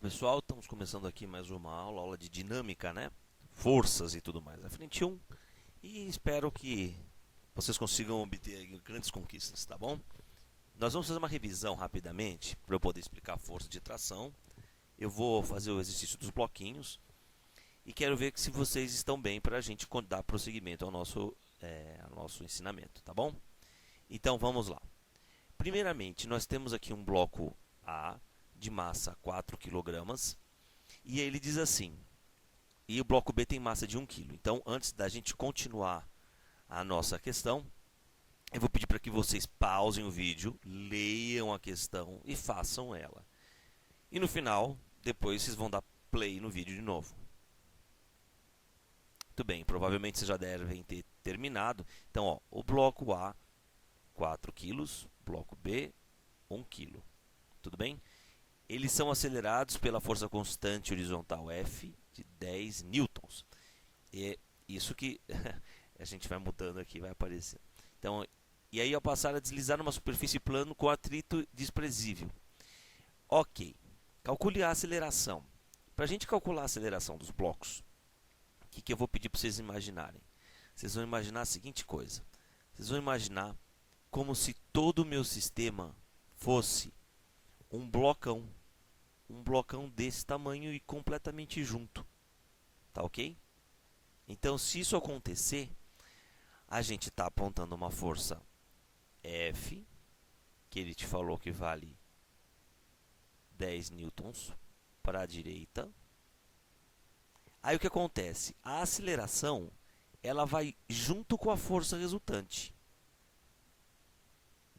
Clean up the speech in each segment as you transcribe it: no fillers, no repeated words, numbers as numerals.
Pessoal, estamos começando aqui mais uma aula de dinâmica, né? Forças e tudo mais. A frente 1. E espero que vocês consigam obter grandes conquistas, tá bom? Nós vamos fazer uma revisão rapidamente para eu poder explicar a força de tração. Eu vou fazer o exercício dos bloquinhos e quero ver se vocês estão bem para a gente dar prosseguimento ao nosso ensinamento, tá bom? Então vamos lá. Primeiramente, nós temos aqui um bloco A de massa 4 kg. E ele diz assim, e o bloco B tem massa de 1 kg. Então, antes da gente continuar a nossa questão, eu vou pedir para que vocês pausem o vídeo, leiam a questão e façam ela. E no final, depois vocês vão dar play no vídeo de novo. Muito bem, provavelmente vocês já devem ter terminado. Então, ó, o bloco A, 4 kg, bloco B, 1 kg. Tudo bem? Eles são acelerados pela força constante horizontal F de 10 newtons. É isso que a gente vai mudando aqui, vai aparecer. Então, e aí ao passar a deslizar numa superfície plana com atrito desprezível. Ok, calcule a aceleração. Para a gente calcular a aceleração dos blocos, o que eu vou pedir para vocês imaginarem? Vocês vão imaginar a seguinte coisa. Vocês vão imaginar como se todo o meu sistema fosse um blocão desse tamanho e completamente junto, tá ok? Então, se isso acontecer, a gente está apontando uma força F, que ele te falou que vale 10 newtons para a direita. Aí o que acontece? A aceleração, ela vai junto com a força resultante.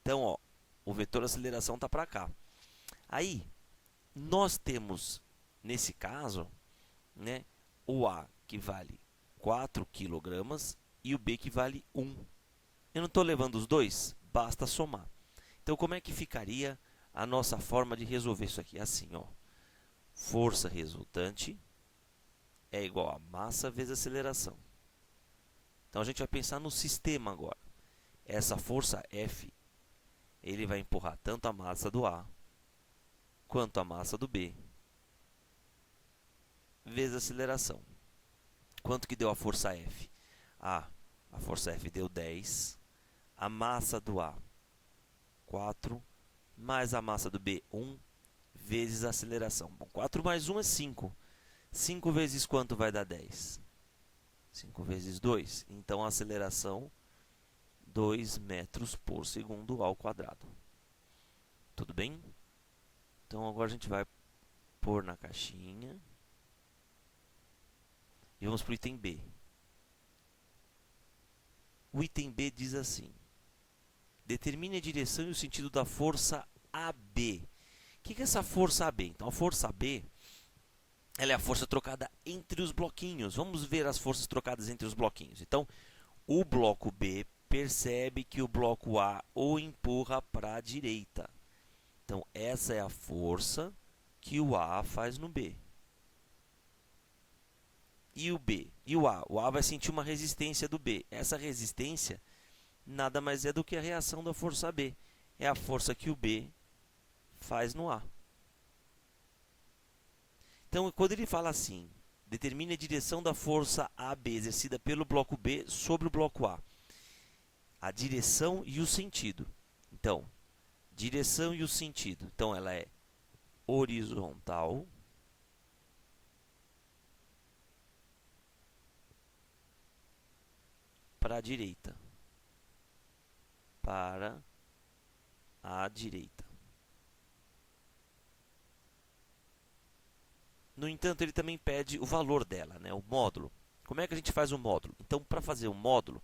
Então, ó, o vetor aceleração está para cá. Aí, nós temos, nesse caso, né, o A que vale 4 kg e o B que vale 1. Eu não estou levando os dois? Basta somar. Então, como é que ficaria a nossa forma de resolver isso aqui? Assim, ó, força resultante é igual a massa vezes aceleração. Então, a gente vai pensar no sistema agora. Essa força F, ele vai empurrar tanto a massa do A quanto a massa do B, vezes a aceleração. Quanto que deu a força F? A força F deu 10, a massa do A, 4, mais a massa do B, 1, vezes a aceleração. Bom, 4 mais 1 é 5. 5 vezes quanto vai dar 10? 5 vezes 2. Então, a aceleração, 2 metros por segundo ao quadrado. Tudo bem? Então, agora a gente vai pôr na caixinha. E vamos para o item B. O item B diz assim: determine a direção e o sentido da força AB. O que é essa força AB? Então, a força AB, ela é a força trocada entre os bloquinhos. Vamos ver as forças trocadas entre os bloquinhos. Então, o bloco B percebe que o bloco A o empurra para a direita. Então, essa é a força que o A faz no B. E o B? E o A? O A vai sentir uma resistência do B. Essa resistência nada mais é do que a reação da força B. É a força que o B faz no A. Então, quando ele fala assim, determine a direção da força AB exercida pelo bloco B sobre o bloco A. A direção e o sentido. Então, direção e o sentido. Então, ela é horizontal para a direita. Para a direita. No entanto, ele também pede o valor dela, né? O módulo. Como é que a gente faz o módulo? Então, para fazer o módulo,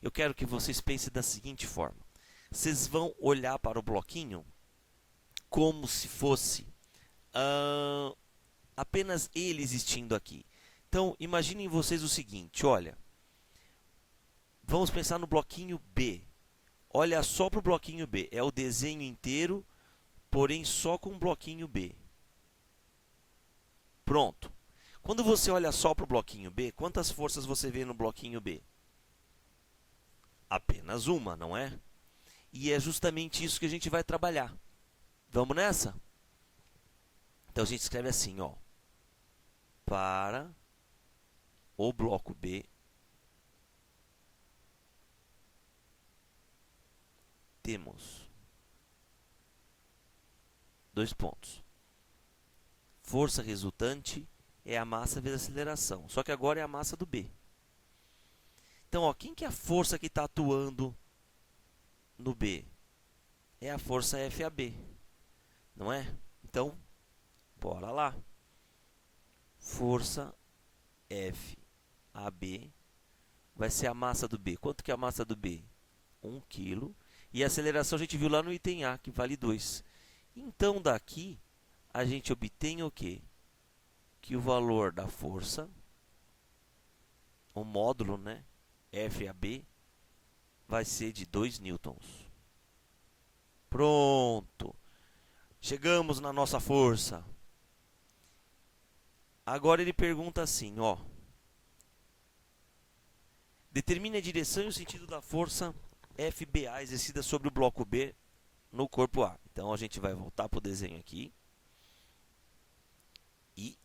eu quero que vocês pensem da seguinte forma. Vocês vão olhar para o bloquinho como se fosse apenas ele existindo aqui. Então, imaginem vocês o seguinte, olha. Vamos pensar no bloquinho B. Olha só para o bloquinho B. É o desenho inteiro, porém só com o bloquinho B. Pronto. Quando você olha só para o bloquinho B, quantas forças você vê no bloquinho B? Apenas uma, não é? E é justamente isso que a gente vai trabalhar. Vamos nessa? Então a gente escreve assim, ó. Para o bloco B, temos 2 pontos. Força resultante é a massa vezes a aceleração. Só que agora é a massa do B. Então, ó, quem que é a força que está atuando no B? É a força FAB, não é? Então, bora lá. Força FAB vai ser a massa do B. Quanto que é a massa do B? 1 kg. E a aceleração a gente viu lá no item A, que vale 2. Então, daqui, a gente obtém o quê? Que o valor da força, o módulo, né, FAB, vai ser de 2 newtons. Pronto! Chegamos na nossa força. Agora ele pergunta assim, ó. Determine a direção e o sentido da força FBA exercida sobre o bloco B no corpo A. Então a gente vai voltar para o desenho aqui. E...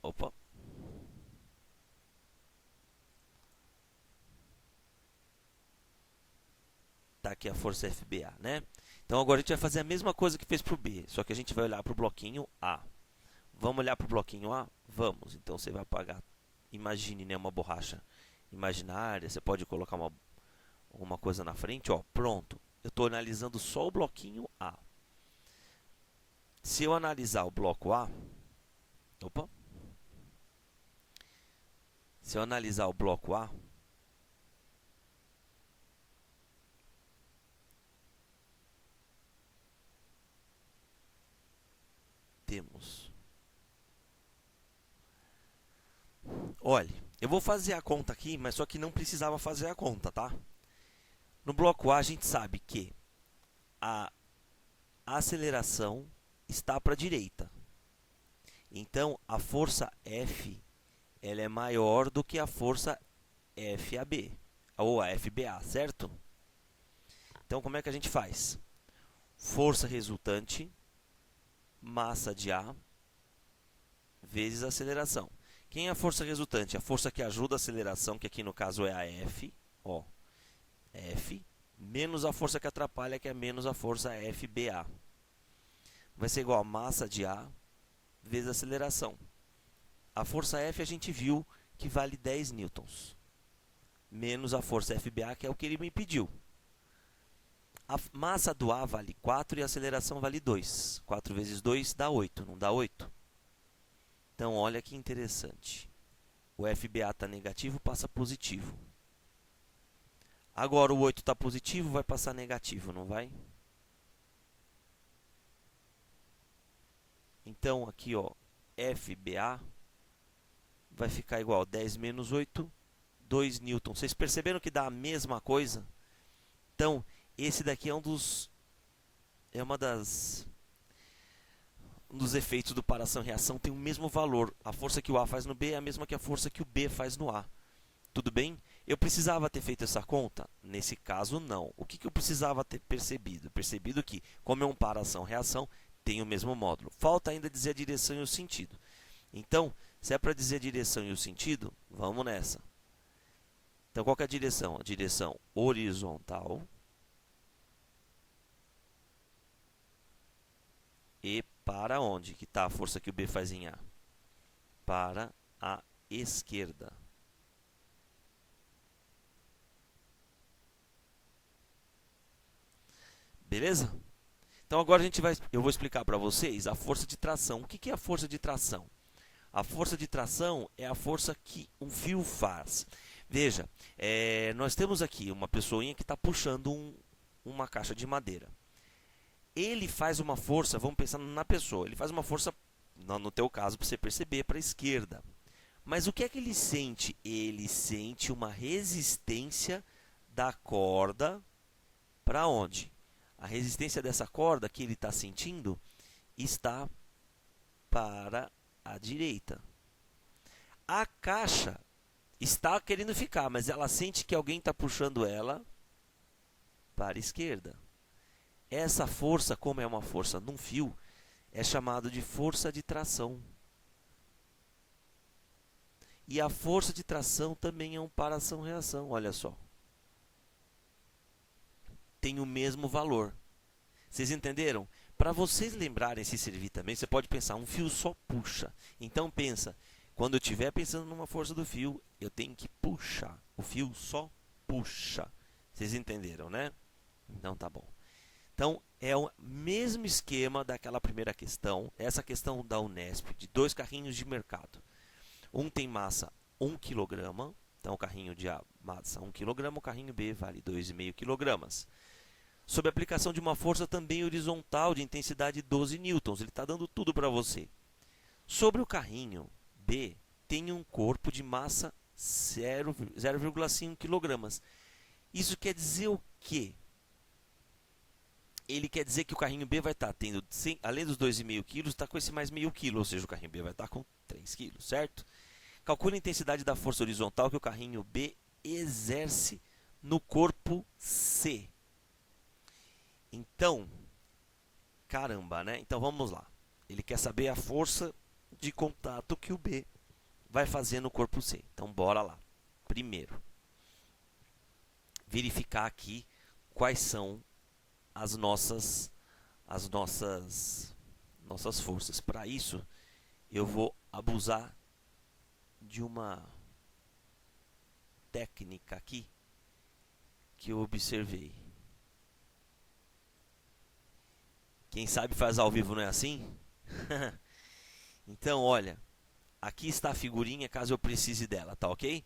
Opa! Tá aqui a força FBA, né? Então agora a gente vai fazer a mesma coisa que fez para o B, só que a gente vai olhar para o bloquinho A. Vamos olhar para o bloquinho A? Vamos. Então você vai apagar, imagine, né, uma borracha imaginária, você pode colocar uma coisa na frente, ó, pronto. Eu estou analisando só o bloquinho A. Se eu analisar o bloco A, opa. Se eu analisar o bloco A, temos. Olha, eu vou fazer a conta aqui, mas só que não precisava fazer a conta, tá? No bloco A, a gente sabe que a aceleração está para a direita. Então, a força F ela é maior do que a força FAB, ou a FBA, certo? Então, como é que a gente faz? Força resultante, massa de A, vezes a aceleração. Quem é a força resultante? A força que ajuda a aceleração, que aqui no caso é a F, ó, F, menos a força que atrapalha, que é menos a força FBA. Vai ser igual a massa de A vezes a aceleração. A força F a gente viu que vale 10 newtons, menos a força FBA, que é o que ele me pediu. A massa do A vale 4 e a aceleração vale 2. 4 vezes 2 dá 8, não dá 8? Então, olha que interessante. O FBA está negativo, passa positivo. Agora, o 8 está positivo, vai passar negativo, não vai? Então, aqui, ó, FBA vai ficar igual a 10 menos 8, 2 newtons. Vocês perceberam que dá a mesma coisa? Então, esse daqui é um dos efeitos do paração-reação, tem o mesmo valor. A força que o A faz no B é a mesma que a força que o B faz no A. Tudo bem? Eu precisava ter feito essa conta? Nesse caso, não. O que eu precisava ter percebido? Percebido que, como é um paração-reação, tem o mesmo módulo. Falta ainda dizer a direção e o sentido. Então, se é para dizer a direção e o sentido, vamos nessa. Então, qual que é a direção? A direção horizontal e para onde que está a força que o B faz em A? Para a esquerda. Beleza? Então agora eu vou explicar para vocês a força de tração. O que é a força de tração? A força de tração é a força que um fio faz. Veja, nós temos aqui uma pessoinha que está puxando uma caixa de madeira. Ele faz uma força, vamos pensar na pessoa, ele faz uma força, no teu caso, para você perceber, para a esquerda. Mas o que é que ele sente? Ele sente uma resistência da corda para onde? A resistência dessa corda que ele está sentindo está para a direita. A caixa está querendo ficar, mas ela sente que alguém está puxando ela para a esquerda. Essa força, como é uma força num fio, é chamado de força de tração. E a força de tração também é um para-ação-reação, olha só. Tem o mesmo valor. Vocês entenderam? Para vocês lembrarem se servir também, você pode pensar, um fio só puxa. Então pensa, quando eu estiver pensando numa força do fio, eu tenho que puxar. O fio só puxa. Vocês entenderam, né? Então tá bom. Então é o mesmo esquema daquela primeira questão. Essa questão da Unesp, de dois carrinhos de mercado. Um tem massa 1 kg, então o carrinho de A massa 1 kg, o carrinho B vale 2,5 kg. Sob a aplicação de uma força também horizontal de intensidade 12 newtons, ele está dando tudo para você. Sobre o carrinho B, tem um corpo de massa 0,5 kg. Isso quer dizer o quê? Ele quer dizer que o carrinho B vai estar tendo, além dos 2,5 kg, está com esse mais meio quilo, ou seja, o carrinho B vai estar com 3 kg, certo? Calcule a intensidade da força horizontal que o carrinho B exerce no corpo C. Então, caramba, né? Então vamos lá. Ele quer saber a força de contato que o B vai fazer no corpo C. Então bora lá. Primeiro, verificar aqui quais são as nossas forças. Para isso, eu vou abusar de uma técnica aqui que eu observei. Quem sabe faz ao vivo, não é assim? Então, olha, aqui está a figurinha caso eu precise dela, tá ok?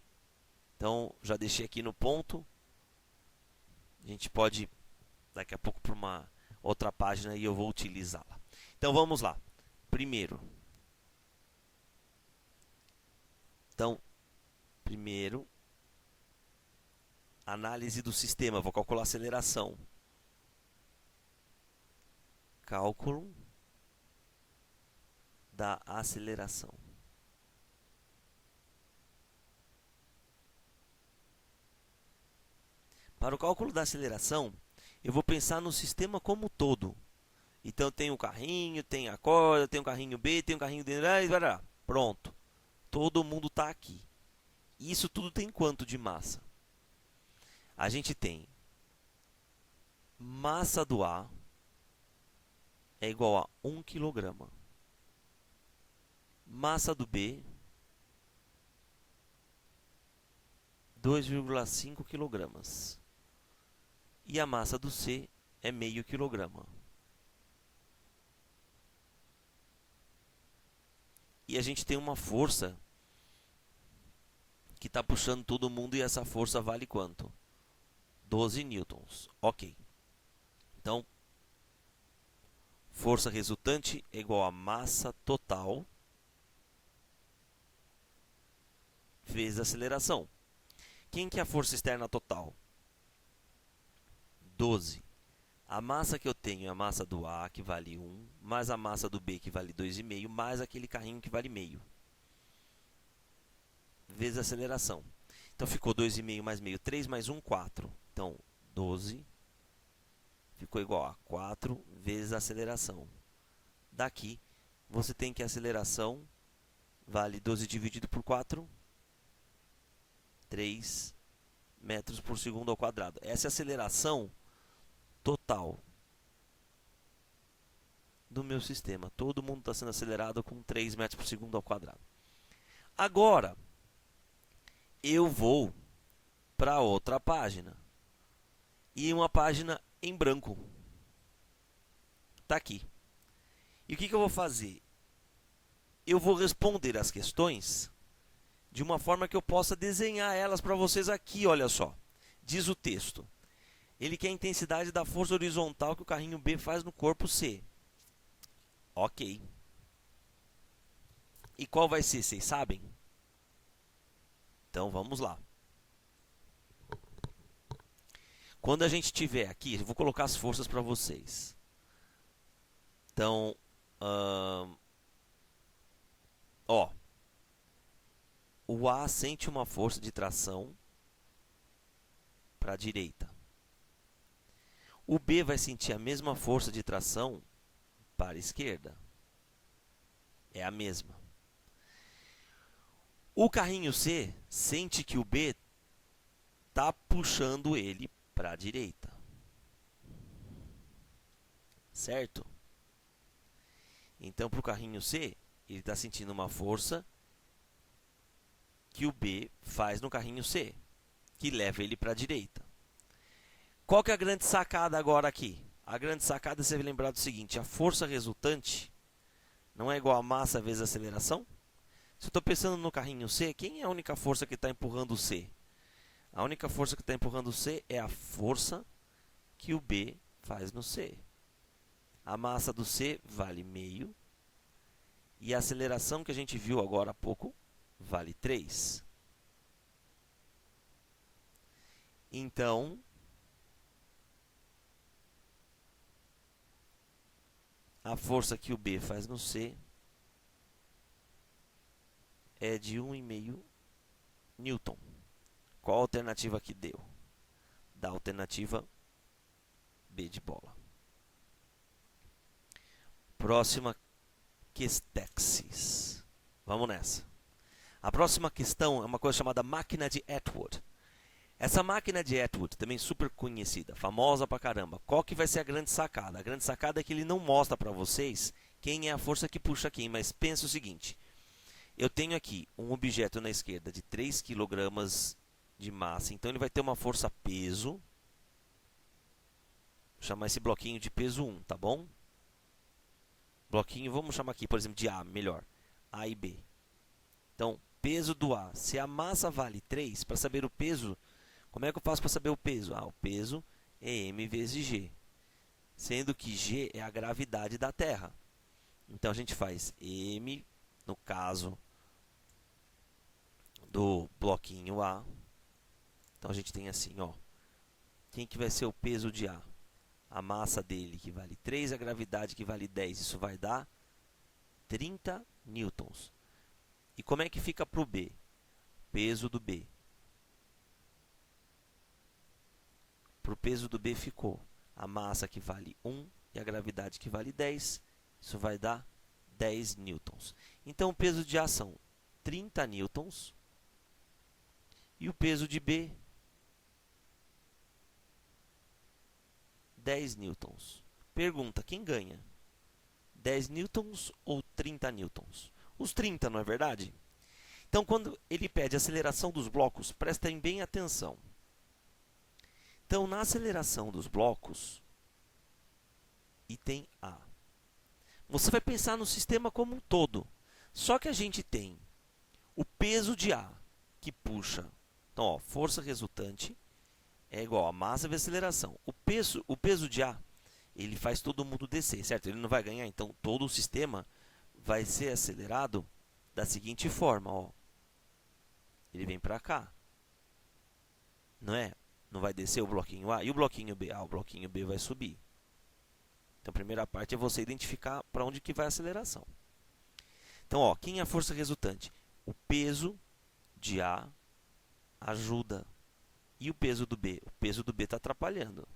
Então, já deixei aqui no ponto. A gente pode daqui a pouco para uma outra página e eu vou utilizá-la. Então, vamos lá. Primeiro, análise do sistema. Vou calcular a aceleração. Cálculo da aceleração. Para o cálculo da aceleração, eu vou pensar no sistema como um todo. Então tem o carrinho, tem a corda, tem o carrinho B, tem o carrinho D, pronto. Todo mundo está aqui. Isso tudo tem quanto de massa? A gente tem massa do A é igual a 1 kg. Massa do B, 2,5 kg. E a massa do C é meio quilograma. E a gente tem uma força que está puxando todo mundo e essa força vale quanto? 12 newtons. Ok. Então, força resultante é igual a massa total vezes a aceleração. Quem que é a força externa total? 12. A massa que eu tenho é a massa do A, que vale 1, mais a massa do B, que vale 2,5, mais aquele carrinho que vale meio. Vezes a aceleração. Então, ficou 2,5 mais meio, 3 mais 1, 4. Então, 12 ficou igual a 4 vezes a aceleração. Daqui, você tem que a aceleração vale 12 dividido por 4, 3 metros por segundo ao quadrado. Essa é a aceleração total do meu sistema. Todo mundo está sendo acelerado com 3 metros por segundo ao quadrado. Agora, eu vou para outra página. E uma página em branco. Está aqui. E o que eu vou fazer? Eu vou responder as questões de uma forma que eu possa desenhar elas para vocês aqui, olha só. Diz o texto. Ele quer a intensidade da força horizontal que o carrinho B faz no corpo C. Ok. E qual vai ser, vocês sabem? Então vamos lá. Quando a gente tiver aqui, eu vou colocar as forças para vocês. Então, o A sente uma força de tração para a direita. O B vai sentir a mesma força de tração para a esquerda. É a mesma. O carrinho C sente que o B está puxando ele para a direita. Certo? Então, para o carrinho C, ele está sentindo uma força que o B faz no carrinho C, que leva ele para a direita. Qual que é a grande sacada agora aqui? A grande sacada é você lembrar do seguinte: a força resultante não é igual a massa vezes a aceleração? Se eu estou pensando no carrinho C, quem é a única força que está empurrando o C? A única força que está empurrando o C é a força que o B faz no C. A massa do C vale meio. E a aceleração que a gente viu agora há pouco vale 3. Então, a força que o B faz no C é de 1,5 Newton. Qual a alternativa que deu? Da alternativa B de bola. Próxima questexis. Vamos nessa. A próxima questão é uma coisa chamada máquina de Atwood. Essa máquina de Atwood, também super conhecida, famosa pra caramba. Qual que vai ser a grande sacada? A grande sacada é que ele não mostra para vocês quem é a força que puxa quem, mas pensa o seguinte: eu tenho aqui um objeto na esquerda de 3 kg de massa, então ele vai ter uma força peso. Vou chamar esse bloquinho de peso 1, tá bom? Bloquinho, vamos chamar aqui, por exemplo, de A, melhor. A e B. Então, peso do A. Se a massa vale 3, para saber o peso, como é que eu faço para saber o peso? O peso é M vezes G. Sendo que G é a gravidade da Terra. Então, a gente faz M, no caso do bloquinho A. Então, a gente tem assim, ó. Quem que vai ser o peso de A? A massa dele, que vale 3, a gravidade, que vale 10. Isso vai dar 30 newtons. E como é que fica para o B? Peso do B. Para o peso do B ficou a massa que vale 1 e a gravidade que vale 10. Isso vai dar 10 newtons. Então, o peso de A são 30 newtons. E o peso de B, 10 newtons. Pergunta, quem ganha? 10 newtons ou 30 newtons? Os 30, não é verdade? Então, quando ele pede a aceleração dos blocos, prestem bem atenção. Então, na aceleração dos blocos, item A, você vai pensar no sistema como um todo. Só que a gente tem o peso de A, que puxa. Então, ó, força resultante é igual a massa vezes aceleração. O peso de A, ele faz todo mundo descer, certo? Ele não vai ganhar, então todo o sistema vai ser acelerado da seguinte forma, ó. Ele vem para cá. Não é? Não vai descer o bloquinho A e o bloquinho B. O bloquinho B vai subir. Então, a primeira parte é você identificar para onde que vai a aceleração. Então, ó, quem é a força resultante? O peso de A ajuda. E o peso do B? O peso do B está atrapalhando.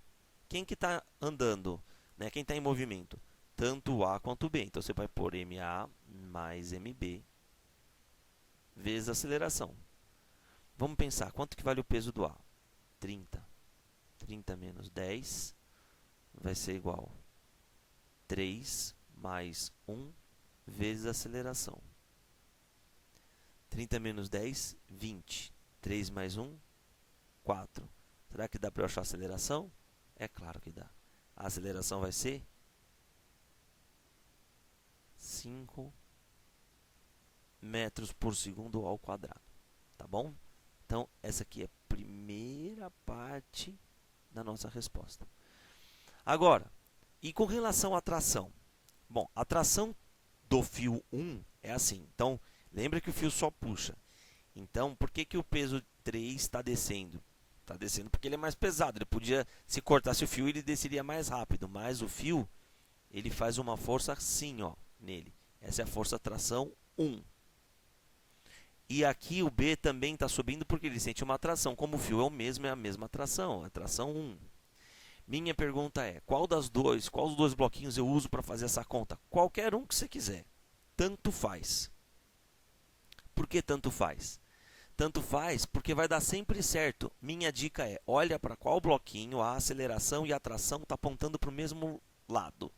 Quem que está andando? Né? Quem está em movimento? Tanto o A quanto o B. Então, você vai pôr MA mais MB vezes a aceleração. Vamos pensar, quanto que vale o peso do A? 30. 30 menos 10 vai ser igual a 3 mais 1 vezes a aceleração. 30 menos 10, 20. 3 mais 1, 4. Será que dá para eu achar a aceleração? É claro que dá. A aceleração vai ser 5 metros por segundo ao quadrado. Tá bom? Então, essa aqui é a primeira parte da nossa resposta. Agora, e com relação à tração? Bom, a tração do fio 1 é assim. Então, lembra que o fio só puxa. Então, por que o peso 3 está descendo? Está descendo porque ele é mais pesado. Ele podia, se cortasse o fio, ele desceria mais rápido. Mas o fio, ele faz uma força assim, ó, nele. Essa é a força tração 1. E aqui o B também está subindo porque ele sente uma tração. Como o fio é o mesmo, é a mesma tração. É a tração 1. Minha pergunta é, qual dos dois bloquinhos eu uso para fazer essa conta? Qualquer um que você quiser. Tanto faz. Por que tanto faz? Tanto faz porque vai dar sempre certo. Minha dica é, olha para qual bloquinho a aceleração e a tração está apontando para o mesmo lado.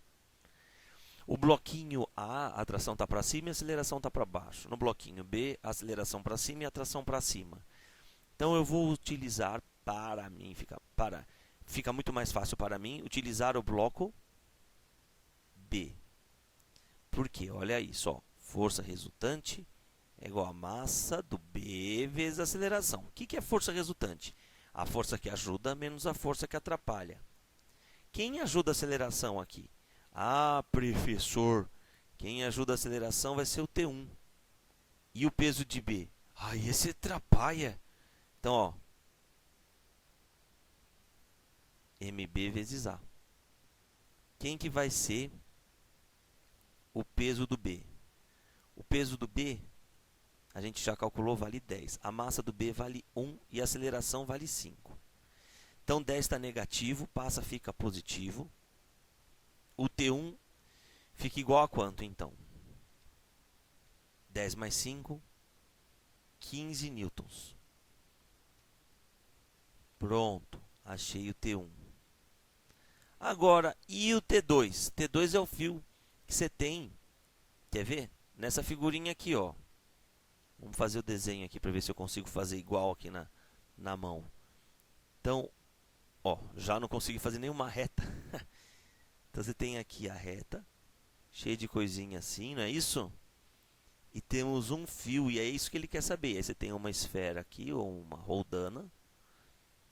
O bloquinho A, a tração está para cima e a aceleração está para baixo. No bloquinho B, a aceleração para cima e a tração para cima. Então eu vou utilizar, para mim, fica muito mais fácil para mim, utilizar o bloco B. Por quê? Olha aí, só. Força resultante é igual a massa do B vezes a aceleração. O que é força resultante? A força que ajuda menos a força que atrapalha. Quem ajuda a aceleração aqui? Ah, professor, quem ajuda a aceleração vai ser o T1. E o peso de B? Ah, esse atrapalha. Então, ó, MB vezes A. Quem que vai ser o peso do B? O peso do B, a gente já calculou, vale 10. A massa do B vale 1 e a aceleração vale 5. Então, 10 está negativo, passa, fica positivo. O T1 fica igual a quanto, então? 10 mais 5, 15 newtons. Pronto, achei o T1. Agora, e o T2? T2 é o fio que você tem, quer ver? Nessa figurinha aqui, ó. Vamos fazer o desenho aqui para ver se eu consigo fazer igual aqui na mão. Então, ó, já não consegui fazer nenhuma reta. Então você tem aqui a reta, cheia de coisinha assim, não é isso? E temos um fio, e é isso que ele quer saber. Aí você tem uma esfera aqui, ou uma roldana,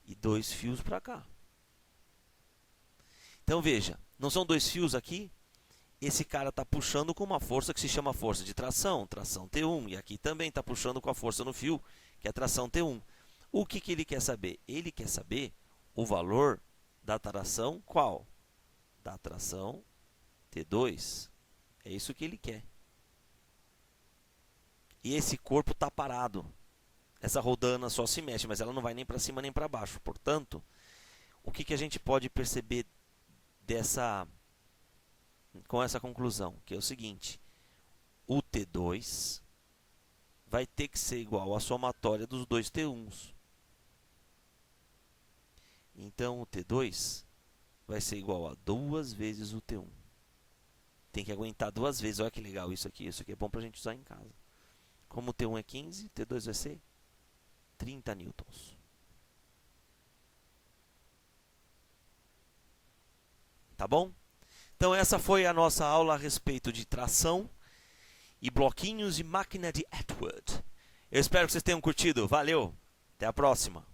e 2 fios para cá. Então veja, não são 2 fios aqui? Esse cara está puxando com uma força que se chama força de tração, tração T1. E aqui também está puxando com a força no fio, que é tração T1. O que ele quer saber? Ele quer saber o valor da tração qual? Da tração T2. É isso que ele quer. E esse corpo está parado. Essa rodana só se mexe, mas ela não vai nem para cima nem para baixo. Portanto, o que a gente pode perceber com essa conclusão? Que é o seguinte: o T2 vai ter que ser igual à somatória dos dois T1s. Então, o T2 vai ser igual a 2 vezes o T1. Tem que aguentar 2 vezes. Olha que legal isso aqui. Isso aqui é bom para a gente usar em casa. Como o T1 é 15, o T2 vai ser 30 newtons. Tá bom? Então, essa foi a nossa aula a respeito de tração e bloquinhos e máquina de Atwood. Eu espero que vocês tenham curtido. Valeu! Até a próxima!